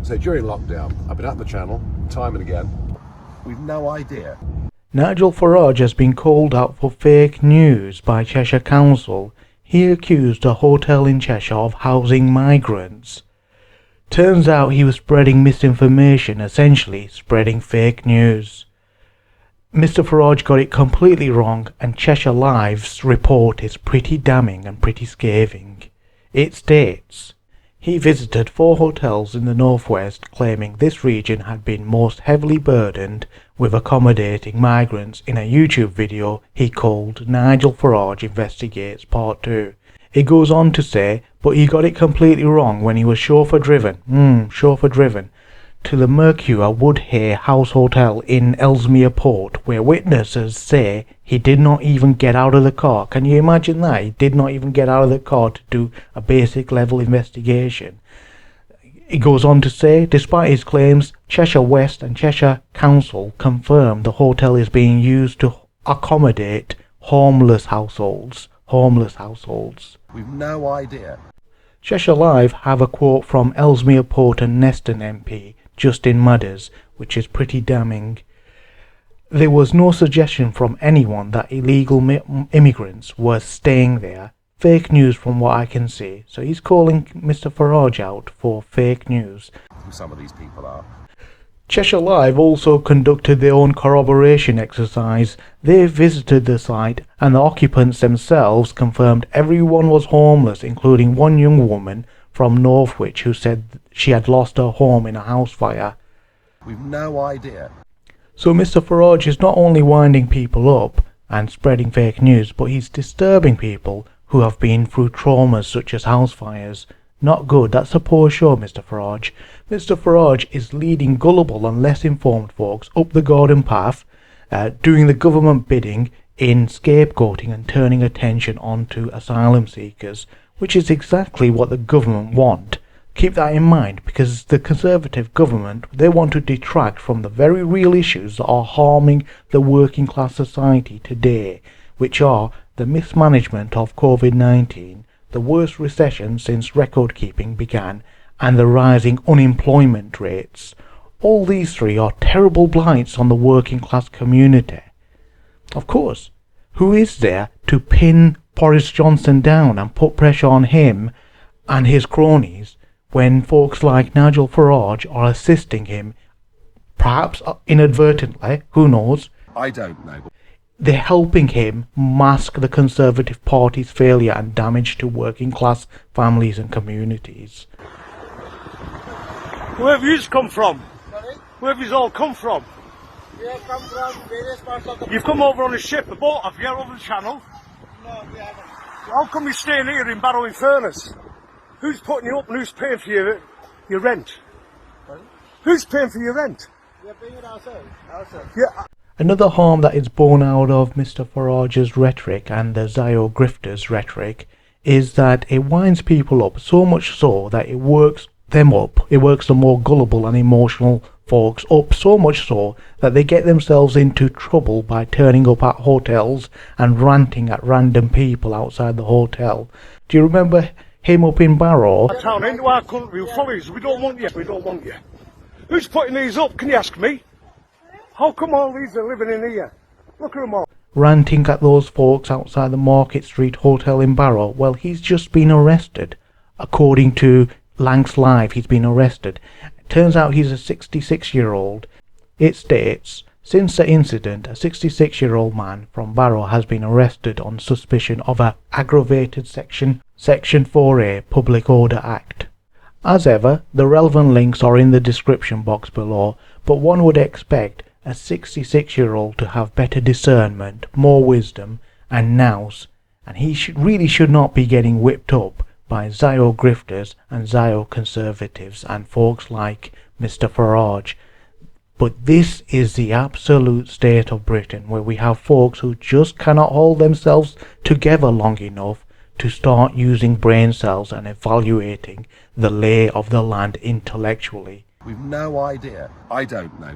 So during lockdown, I've been at the channel, time and again. We've no idea. Nigel Farage has been called out for fake news by Cheshire Council. He accused a hotel in Cheshire of housing migrants. Turns out he was spreading misinformation, essentially spreading fake news. Mr Farage got it completely wrong, and Cheshire Live's report is pretty damning and pretty scathing. It states, he visited 4 hotels in the northwest, claiming this region had been most heavily burdened with accommodating migrants in a YouTube video he called Nigel Farage Investigates Part 2. It goes on to say, but he got it completely wrong when he was chauffeur driven to the Mercure Woodhey House Hotel in Ellesmere Port, where witnesses say he did not even get out of the car. Can you imagine that? He did not even get out of the car to do a basic level investigation. It goes on to say, despite his claims, Cheshire West and Cheshire Council confirmed the hotel is being used to accommodate homeless households. We've no idea. Cheshire Live have a quote from Ellesmere Port and Neston MP Justin Mudders, which is pretty damning. There was no suggestion from anyone that illegal immigrants were staying there. Fake news from what I can see. So he's calling Mr Farage out for fake news. Who some of these people are. Cheshire Live also conducted their own corroboration exercise. They visited the site and the occupants themselves confirmed everyone was homeless, including one young woman from Northwich who said she had lost her home in a house fire. We've no idea. So Mr Farage is not only winding people up and spreading fake news, but he's disturbing people who have been through traumas such as house fires. Not good. That's a poor show, Mr Farage. Mr Farage is leading gullible and less informed folks up the garden path, doing the government bidding in scapegoating and turning attention onto asylum seekers, which is exactly what the government want. Keep that in mind, because the Conservative government, they want to detract from the very real issues that are harming the working class society today, which are the mismanagement of COVID-19, the worst recession since record keeping began, and the rising unemployment rates. All these 3 are terrible blights on the working class community. Of course, who is there to pin Boris Johnson down and put pressure on him and his cronies when folks like Nigel Farage are assisting him, perhaps inadvertently, who knows? I don't know. They're helping him mask the Conservative Party's failure and damage to working class families and communities. Where have you come from? Sorry? Where have you all come from? We have come from various parts of the... You've come over on a ship, a boat, have you, over the channel? No, we haven't. How come you're staying here in Barrow in Furness? Who's putting you up and who's paying for your rent? Sorry? Who's paying for your rent? We are paying it ourselves. Yeah. Another harm that is born out of Mr Farage's rhetoric and the Zio grifters' rhetoric is that it winds people up so much so that it works them up. It works the more gullible and emotional folks up so much so that they get themselves into trouble by turning up at hotels and ranting at random people outside the hotel. Do you remember him up in Barrow? Town into our country with follies. We don't want you. Who's putting these up? Can you ask me? How come all these are living in here? Look at them all. Ranting at those folks outside the Market Street Hotel in Barrow. Well, he's just been arrested. According to Lancs Live, he's been arrested. It turns out he's a 66-year-old. It states, since the incident, a 66-year-old man from Barrow has been arrested on suspicion of an aggravated Section 4A Public Order Act. As ever, the relevant links are in the description box below, but one would expect a 66-year-old to have better discernment, more wisdom and nous, and he really should not be getting whipped up by Zio grifters and Zio conservatives and folks like Mr Farage. But this is the absolute state of Britain, where we have folks who just cannot hold themselves together long enough to start using brain cells and evaluating the lay of the land intellectually. We've no idea. I don't know.